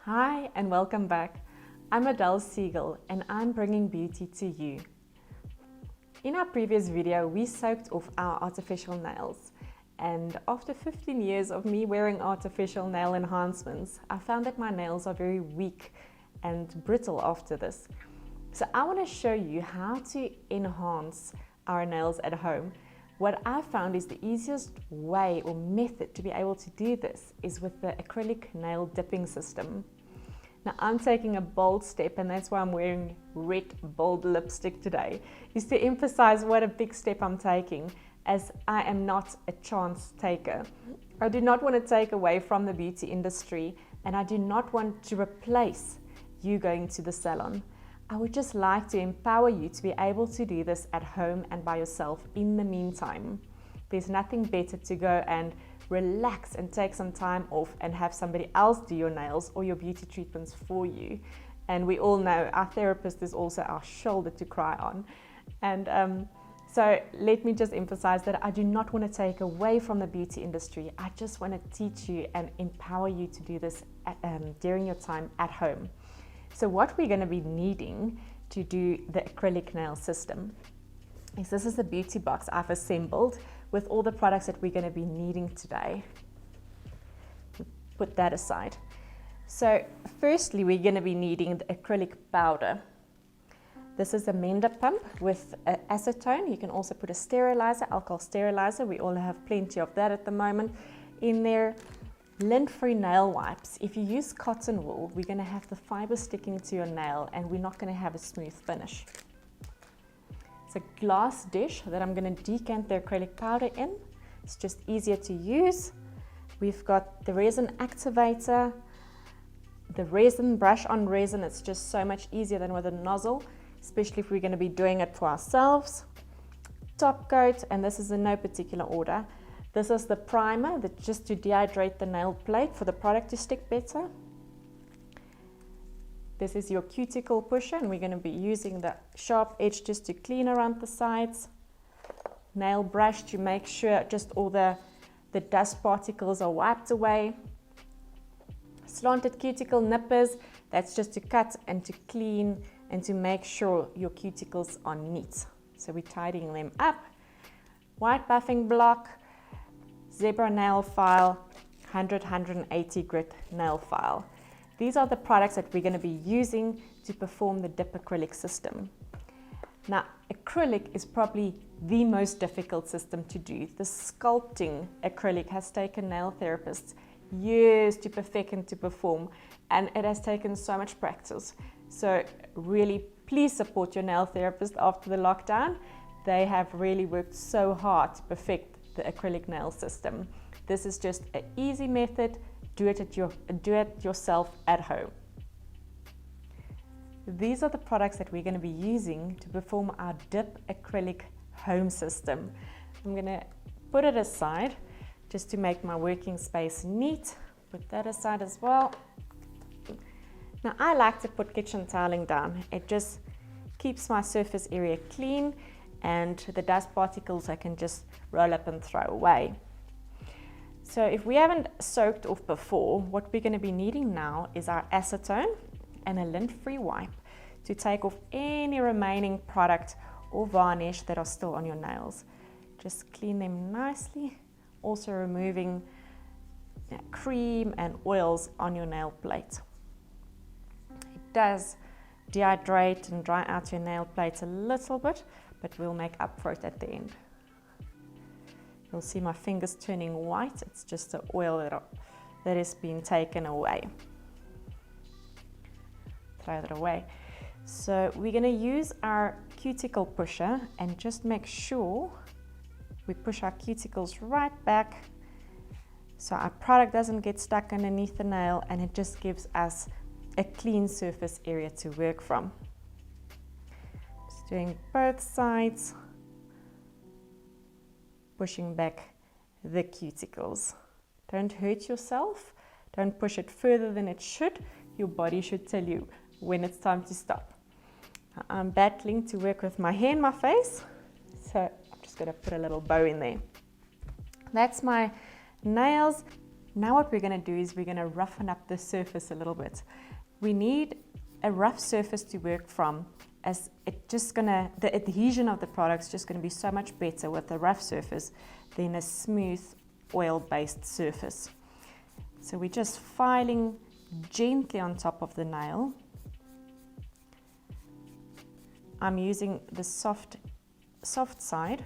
Hi and welcome back. I'm Adelesegal and I'm bringing beauty to you. In our previous video, we soaked off our artificial nails, and after 15 years of me wearing artificial nail enhancements, I found that my nails are very weak and brittle after this. So I want to show you how to enhance our nails at home. What I found is the easiest way or method to be able to do this is with the acrylic nail dipping system. Now I'm taking a bold step, and that's why I'm wearing red bold lipstick today, is to emphasize what a big step I'm taking, as I am not a chance taker. I do not want to take away from the beauty industry, and I do not want to replace you going to the salon. I would just like to empower you to be able to do this at home and by yourself in the meantime. There's nothing better to go and relax and take some time off and have somebody else do your nails or your beauty treatments for you. And we all know our therapist is also our shoulder to cry on. And so let me just emphasize that I do not want to take away from the beauty industry. I just want to teach you and empower you to do this during your time at home. So what we're going to be needing to do the acrylic nail system is this is the beauty box I've assembled with all the products that we're going to be needing today. Put that aside. So firstly, we're going to be needing the acrylic powder. This is a mender pump with acetone. You can also put a sterilizer, alcohol sterilizer. We all have plenty of that at the moment in there. Lint-free nail wipes. If you use cotton wool, we're going to have the fiber sticking to your nail and we're not going to have a smooth finish. It's a glass dish that I'm going to decant the acrylic powder in. It's just easier to use. We've got the resin activator, the resin, brush on resin. It's just so much easier than with a nozzle, especially if we're going to be doing it for ourselves. Top coat, and this is in no particular order. This is the primer, that just to dehydrate the nail plate for the product to stick better. This is your cuticle pusher, and we're going to be using the sharp edge just to clean around the sides. Nail brush to make sure just all the dust particles are wiped away. Slanted cuticle nippers, that's just to cut and to clean and to make sure your cuticles are neat. So we're tidying them up. White buffing block, zebra nail file, 100-180 grit nail file. These are the products that we're going to be using to perform the Dip Acrylic system. Now, acrylic is probably the most difficult system to do. The sculpting acrylic has taken nail therapists years to perfect and to perform, and it has taken so much practice. So really, please support your nail therapist after the lockdown. They have really worked so hard to perfect the acrylic nail system. This is just an easy method. Do it yourself at home. These are the products that we're going to be using to perform our Dip Acrylic home system. I'm going to put it aside just to make my working space neat. Put that aside as well. Now I like to put kitchen toweling down. It just keeps my surface area clean, and the dust particles I can just roll up and throw away. So if we haven't soaked off before, what we're going to be needing now is our acetone and a lint-free wipe to take off any remaining product or varnish that are still on your nails. Just clean them nicely, also removing cream and oils on your nail plate. It does dehydrate and dry out your nail plate a little bit, but we'll make up for it at the end. You'll see my fingers turning white. It's just the oil that is being taken away. Throw that away. So we're going to use our cuticle pusher and just make sure we push our cuticles right back so our product doesn't get stuck underneath the nail, and it just gives us a clean surface area to work from. Just doing both sides. Pushing back the cuticles. Don't hurt yourself. Don't push it further than it should. Your body should tell you when it's time to stop. I'm battling to work with my hair in my face, so I'm just going to put a little bow in there. That's my nails. Now what we're going to do is we're going to roughen up the surface a little bit. We need a rough surface to work from, as the adhesion of the product is just going to be so much better with a rough surface than a smooth oil-based surface. So we're just filing gently on top of the nail. I'm using the soft side.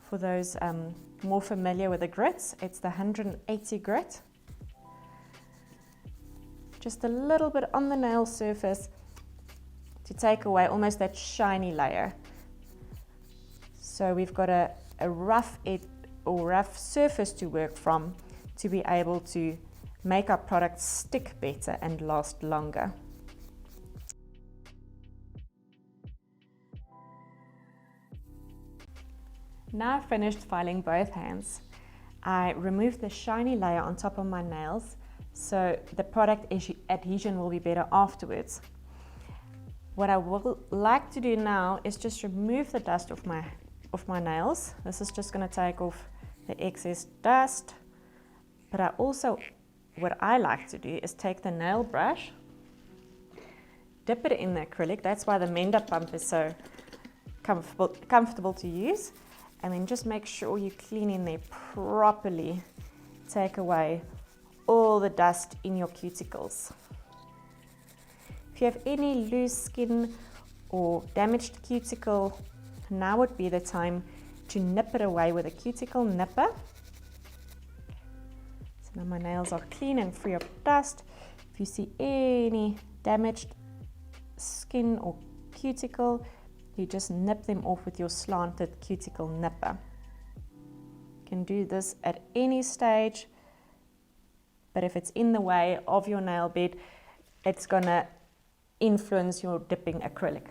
For those more familiar with the grits, it's the 180 grit. Just a little bit on the nail surface to take away almost that shiny layer. So we've got a rough surface to work from to be able to make our product stick better and last longer. Now I've finished filing both hands. I removed the shiny layer on top of my nails, so the product adhesion will be better afterwards. What I would like to do now is just remove the dust off my nails. This is just going to take off the excess dust. But what I like to do is take the nail brush, dip it in the acrylic. That's why the mender pump is so comfortable to use. And then just make sure you clean in there properly. Take away all the dust in your cuticles. If you have any loose skin or damaged cuticle, now would be the time to nip it away with a cuticle nipper. So now my nails are clean and free of dust. If you see any damaged skin or cuticle, you just nip them off with your slanted cuticle nipper. You can do this at any stage, but if it's in the way of your nail bed, it's gonna influence your dipping acrylic.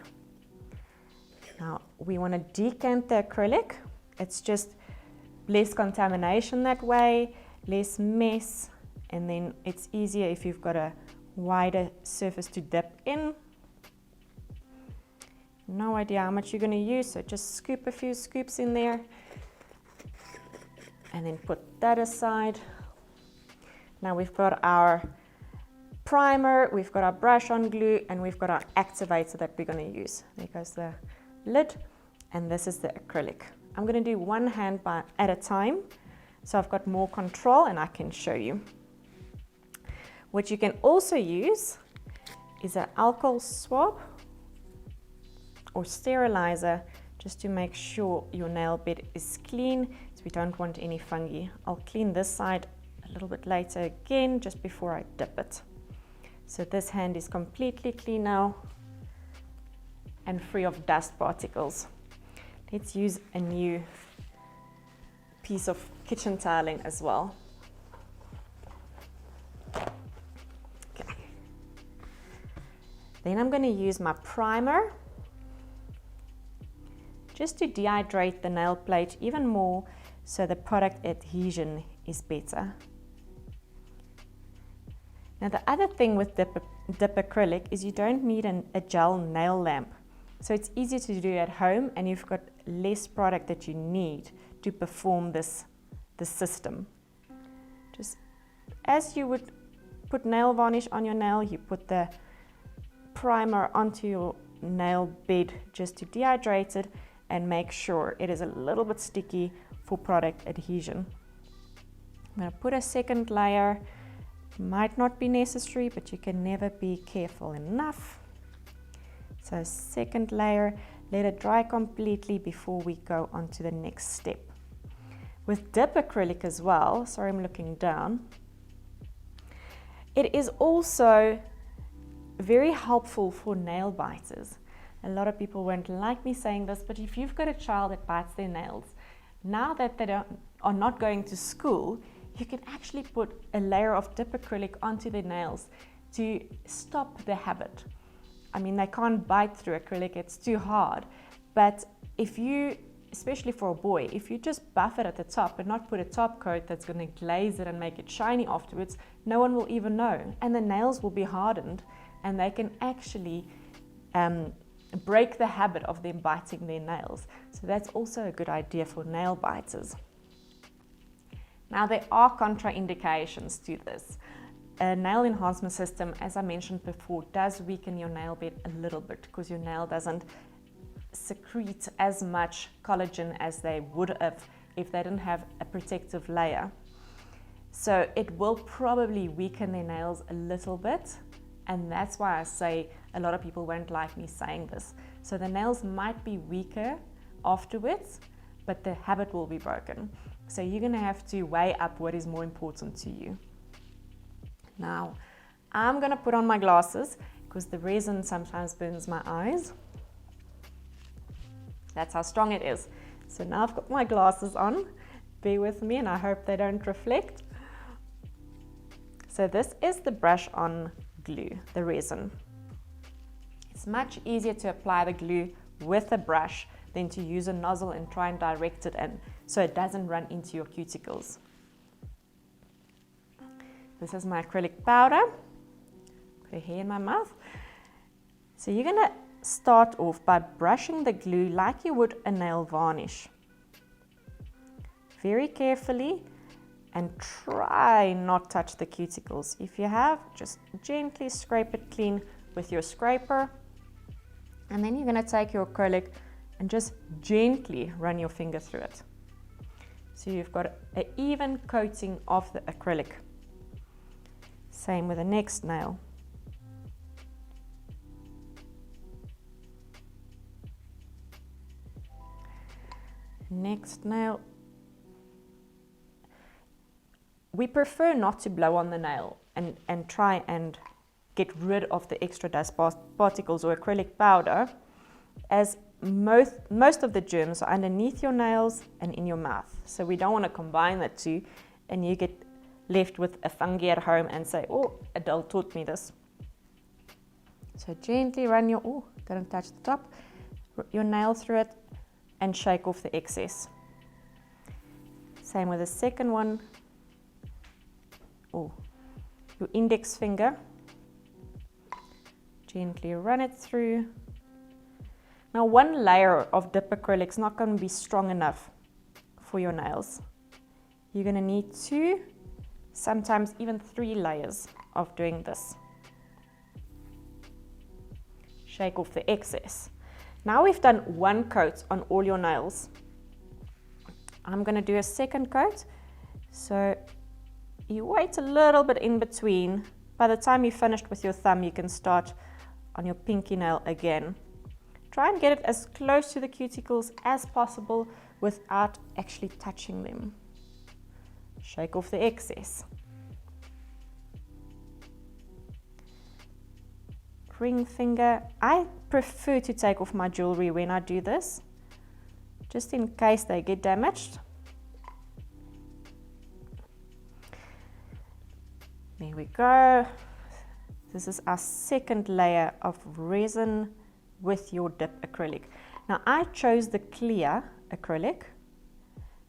Now we want to decant the acrylic. It's just less contamination that way, less mess, and then it's easier if you've got a wider surface to dip in. No idea how much you're going to use, so just scoop a few scoops in there and then put that aside. Now we've got our primer, we've got our brush on glue, and we've got our activator that we're going to use. There goes the lid, and this is the acrylic. I'm going to do one hand at a time, so I've got more control and I can show you. What you can also use is an alcohol swab or sterilizer, just to make sure your nail bed is clean, so we don't want any fungi. I'll clean this side a little bit later again, just before I dip it. So this hand is completely clean now and free of dust particles. Let's use a new piece of kitchen tiling as well. Okay. Then I'm going to use my primer just to dehydrate the nail plate even more, so the product adhesion is better. Now the other thing with Dip Acrylic is you don't need a gel nail lamp. So it's easier to do at home, and you've got less product that you need to perform this system. Just as you would put nail varnish on your nail, you put the primer onto your nail bed just to dehydrate it and make sure it is a little bit sticky for product adhesion. I'm going to put a second layer. Might not be necessary, but you can never be careful enough. So second layer, let it dry completely before we go on to the next step. With Dip Acrylic as well, sorry I'm looking down, it is also very helpful for nail biters. A lot of people won't like me saying this, but if you've got a child that bites their nails, now that they are not going to school, you can actually put a layer of Dip Acrylic onto their nails to stop the habit. I mean, they can't bite through acrylic, it's too hard. But if you, especially for a boy, if you just buff it at the top and not put a top coat that's going to glaze it and make it shiny afterwards, no one will even know. And the nails will be hardened, and they can actually break the habit of them biting their nails. So that's also a good idea for nail biters. Now there are contraindications to this. A nail enhancement system, as I mentioned before, does weaken your nail bed a little bit because your nail doesn't secrete as much collagen as they would have if they didn't have a protective layer. So it will probably weaken their nails a little bit, and that's why I say a lot of people won't like me saying this. So the nails might be weaker afterwards, but the habit will be broken. So you're going to have to weigh up what is more important to you. Now, I'm going to put on my glasses because the resin sometimes burns my eyes. That's how strong it is. So now I've got my glasses on. Bear with me and I hope they don't reflect. So this is the brush on glue, the resin. It's much easier to apply the glue with a brush than to use a nozzle and try and direct it in so it doesn't run into your cuticles. This is my acrylic powder. Put a hair in my mouth. So you're going to start off by brushing the glue like you would a nail varnish. Very carefully, and try not touch the cuticles. If you have, just gently scrape it clean with your scraper. And then you're going to take your acrylic and just gently run your finger through it. So you've got an even coating of the acrylic. Same with the next nail. Next nail. We prefer not to blow on the nail and try and get rid of the extra dust particles or acrylic powder, as most of the germs are underneath your nails and in your mouth. So we don't want to combine the two and you get left with a fungi at home and say, oh, Adele taught me this. So gently run your, oh, don't touch the top, your nail through it and shake off the excess. Same with the second one. Oh, your index finger, gently run it through. Now one layer of dip acrylic is not going to be strong enough for your nails. You're going to need 2, sometimes even 3 layers of doing this. Shake off the excess. Now we've done 1 coat on all your nails. I'm going to do a second coat. So you wait a little bit in between. By the time you're finished with your thumb, you can start on your pinky nail again. Try and get it as close to the cuticles as possible without actually touching them. Shake off the excess. Ring finger. I prefer to take off my jewelry when I do this, just in case they get damaged. There we go. This is our second layer of resin with your dip acrylic. Now I chose the clear acrylic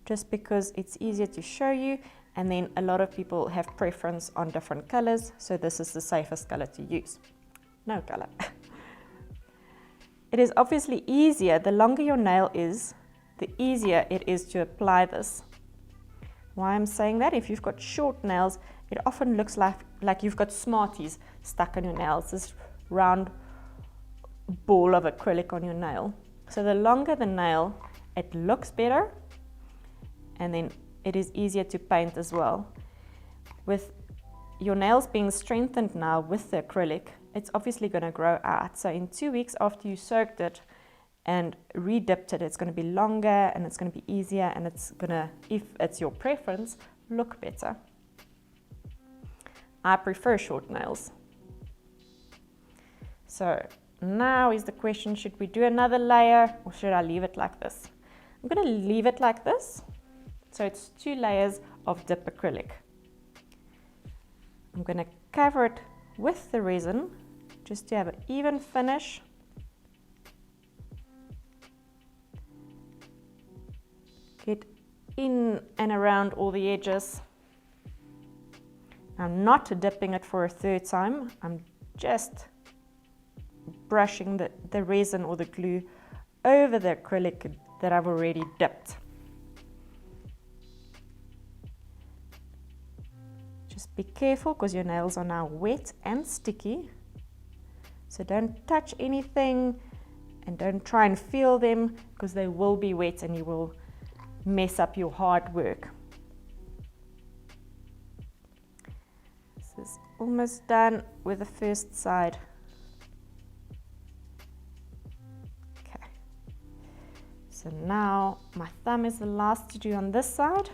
just because it's easier to show you, and then a lot of people have preference on different colors, so this is the safest color to use. No color. It is obviously easier, the longer your nail is, the easier it is to apply this. Why I'm saying that? If you've got short nails, it often looks like you've got Smarties stuck on your nails, this round ball of acrylic on your nail. So the longer the nail, it looks better, and then it is easier to paint as well. With your nails being strengthened now with the acrylic, it's obviously going to grow out. So in 2 weeks after you soaked it and re-dipped it, it's going to be longer and it's going to be easier, and it's going to, if it's your preference, look better. I prefer short nails. So now is the question, should we do another layer or should I leave it like this? I'm going to leave it like this. So it's 2 layers of dip acrylic. I'm going to cover it with the resin just to have an even finish. Get in and around all the edges. I'm not dipping it for a 3rd time. I'm just brushing the resin or the glue over the acrylic that I've already dipped. Just be careful because your nails are now wet and sticky. So don't touch anything and don't try and feel them because they will be wet and you will mess up your hard work. This is almost done with the first side. Okay. So now my thumb is the last to do on this side.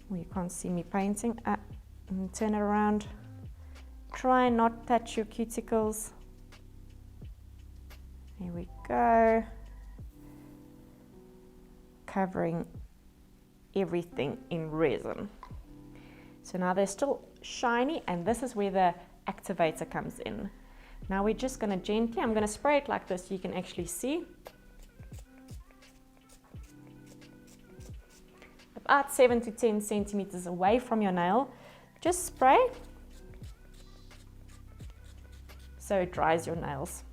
Well, you can't see me painting. Turn it around. Try and not touch your cuticles. There we go. Covering everything in resin. So now they're still shiny, and this is where the activator comes in. Now we're just going to gently, I'm going to spray it like this so you can actually see. About 7 to 10 centimeters away from your nail, just spray so it dries your nails.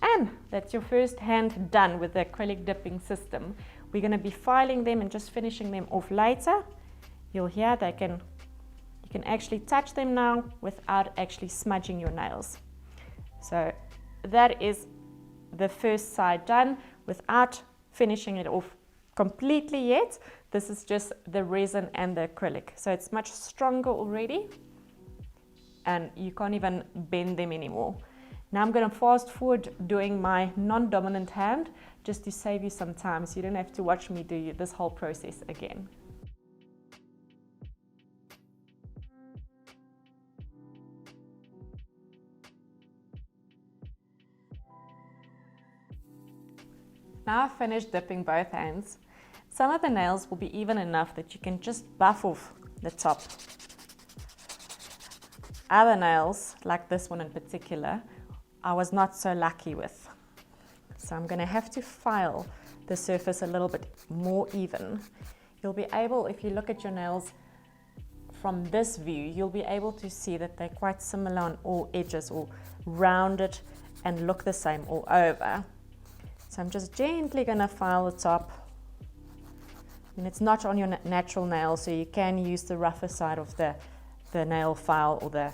And that's your first hand done with the acrylic dipping system. We're going to be filing them and just finishing them off later. You'll hear you can actually touch them now without actually smudging your nails. So that is the first side done without finishing it off completely yet. This is just the resin and the acrylic. So it's much stronger already and you can't even bend them anymore. Now I'm going to fast forward doing my non-dominant hand just to save you some time so you don't have to watch me do this whole process again. Now I've finished dipping both hands. Some of the nails will be even enough that you can just buff off the top. Other nails, like this one in particular, I was not so lucky with. So I'm going to have to file the surface a little bit more even. You'll be able, if you look at your nails from this view, you'll be able to see that they're quite similar on all edges, or rounded and look the same all over. So I'm just gently going to file the top. And it's not on your natural nail, so you can use the rougher side of the nail file or the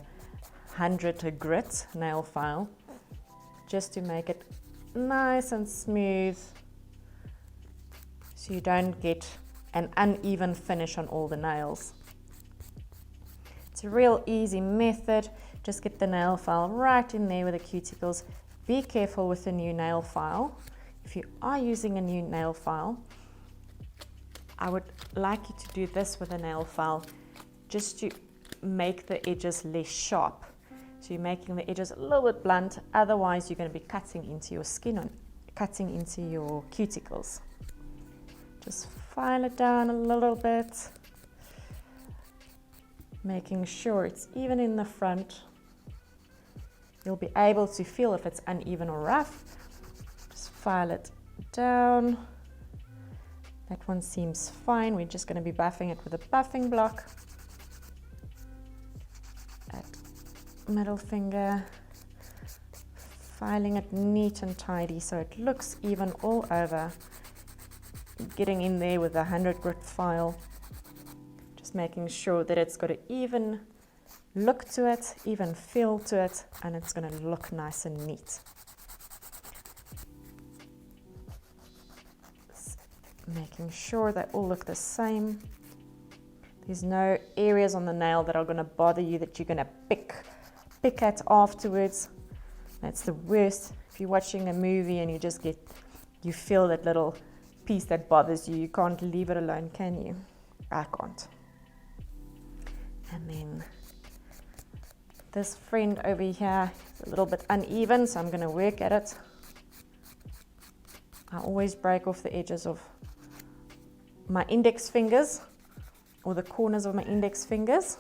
100 grit nail file just to make it nice and smooth so you don't get an uneven finish on all the nails. It's a real easy method. Just get the nail file right in there with the cuticles. Be careful with the new nail file. If you are using a new nail file, I would like you to do this with a nail file just to make the edges less sharp. So you're making the edges a little bit blunt, otherwise you're going to be cutting into your skin and cutting into your cuticles. Just file it down a little bit, making sure it's even in the front. You'll be able to feel if it's uneven or rough. Just file it down. That one seems fine. We're just going to be buffing it with a buffing block. Middle finger, filing it neat and tidy so it looks even all over. Getting in there with a 100 grit file, just making sure that it's got an even look to it, even feel to it, and it's going to look nice and neat. Making sure they all look the same. There's no areas on the nail that are going to bother you that you're going to pick at afterwards. That's the worst. If you're watching a movie and you feel that little piece that bothers you, you can't leave it alone, can you? I can't. And then this friend over here is a little bit uneven, so I'm going to work at it. I always break off the edges of my index fingers or the corners of my index fingers.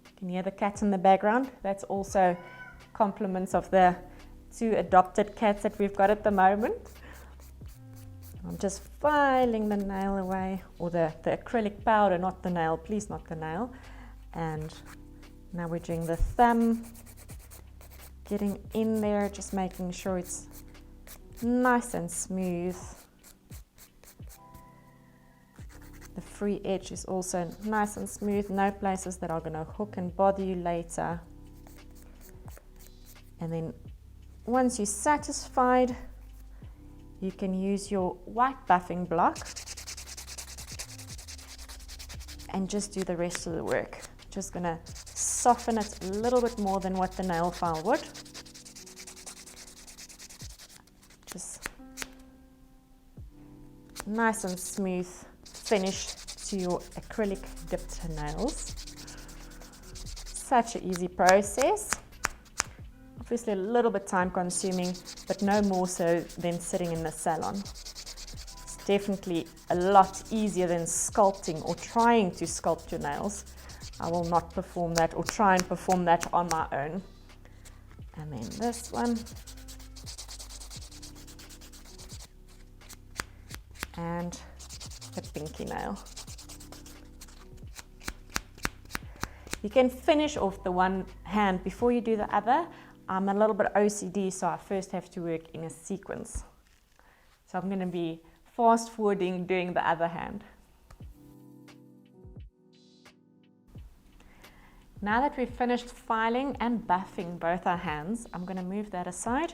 You can hear the cat in the background. That's also compliments of the 2 adopted cats that we've got at the moment. I'm just filing the nail away, or the acrylic powder, not the nail, please, not the nail. And now we're doing the thumb, getting in there, just making sure it's nice and smooth. free edge is also nice and smooth, no places that are going to hook and bother you later. And then once you're satisfied, you can use your white buffing block and just do the rest of the work. Just going to soften it a little bit more than what the nail file would. Just nice and smooth finish to your acrylic dipped nails. Such an easy process. Obviously a little bit time consuming, but no more so than sitting in the salon. It's definitely a lot easier than sculpting or trying to sculpt your nails. I will not perform that or try and perform that on my own. And then this one. And the pinky nail. You can finish off the one hand before you do the other. I'm a little bit OCD, so I first have to work in a sequence. So I'm going to be fast forwarding doing the other hand. Now that we've finished filing and buffing both our hands, I'm going to move that aside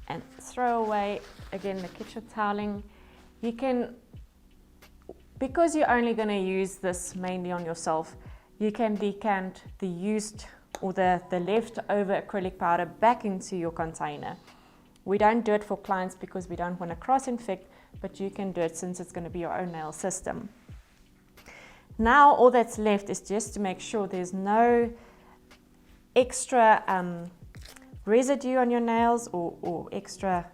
and throw away again the kitchen toweling. You can, because you're only going to use this mainly on yourself, you can decant the used or the leftover acrylic powder back into your container. We don't do it for clients because we don't want to cross-infect, but you can do it since it's going to be your own nail system. Now all that's left is just to make sure there's no extra residue on your nails or extra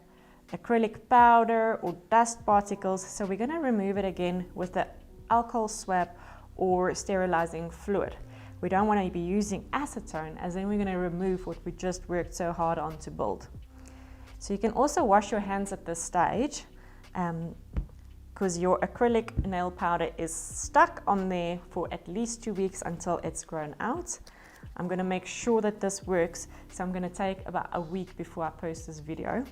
acrylic powder or dust particles. So we're going to remove it again with the alcohol swab or sterilizing fluid. We don't want to be using acetone, as then we're going to remove what we just worked so hard on to build. So you can also wash your hands at this stage because your acrylic nail powder is stuck on there for at least 2 weeks until it's grown out. I'm going to make sure that this works, so I'm going to take about a week before I post this video.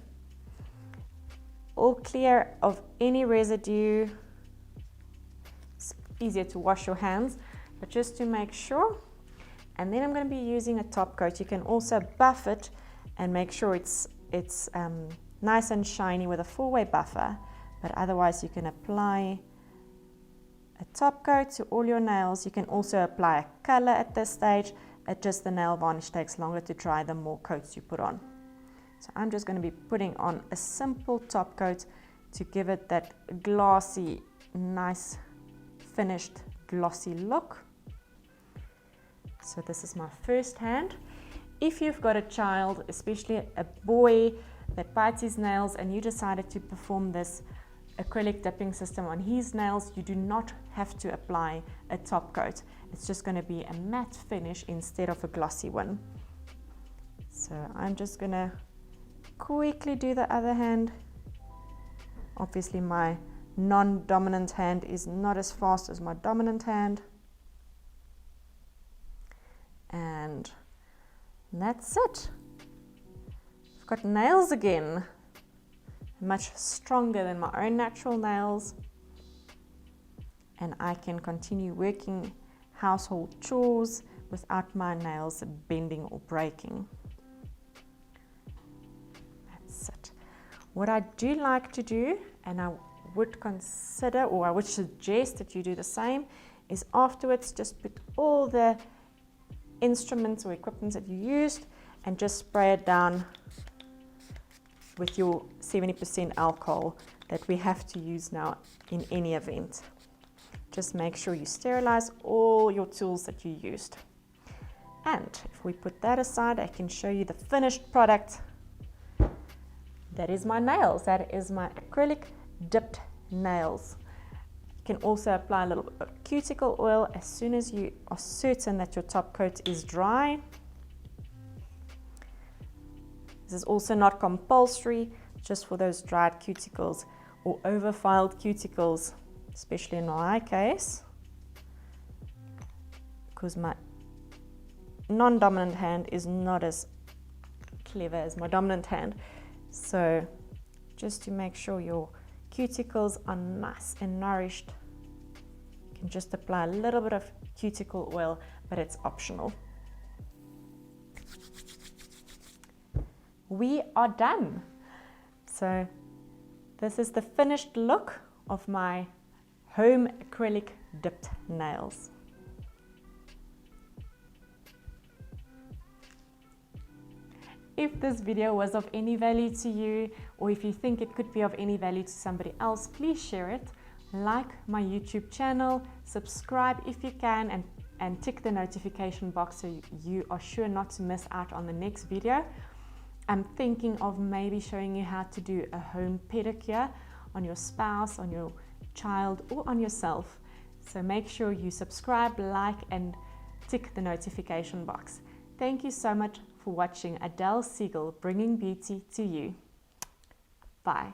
All clear of any residue. It's easier to wash your hands, but just to make sure. And then I'm going to be using a top coat. You can also buff it and make sure it's nice and shiny with a 4-way buffer, but otherwise you can apply a top coat to all your nails. You can also apply a color at this stage. Just the nail varnish takes longer to dry the more coats you put on. So I'm just going to be putting on a simple top coat to give it that glossy, nice finished glossy look. So this is my first hand. If you've got a child, especially a boy that bites his nails, and you decided to perform this acrylic dipping system on his nails, you do not have to apply a top coat. It's just going to be a matte finish instead of a glossy one. So I'm just going to quickly do the other hand. Obviously my non-dominant hand is not as fast as my dominant hand. And that's it. I've got nails again, much stronger than my own natural nails, and I can continue working household chores without my nails bending or breaking. That's it. What I do like to do, and I would consider, or I would suggest that you do the same, is afterwards just put all the instruments or equipment that you used and just spray it down with your 70% alcohol that we have to use now in any event. Just make sure you sterilize all your tools that you used. And if we put that aside, I can show you the finished product. That is my nails. That is my acrylic dipped nails. You can also apply a little bit of cuticle oil as soon as you are certain that your top coat is dry. This is also not compulsory, just for those dried cuticles or overfiled cuticles, especially in my case, because my non-dominant hand is not as clever as my dominant hand. So just to make sure your cuticles are nice and nourished, can just apply a little bit of cuticle oil, but it's optional. We are done. So this is the finished look of my home acrylic dipped nails. If this video was of any value to you, or if you think it could be of any value to somebody else, please share it. Like my YouTube channel, subscribe if you can, and tick the notification box so you are sure not to miss out on the next video. I'm thinking of maybe showing you how to do a home pedicure on your spouse, on your child, or on yourself. So make sure you subscribe, like, and tick the notification box. Thank you so much for watching Adelesegal, bringing beauty to you. Bye.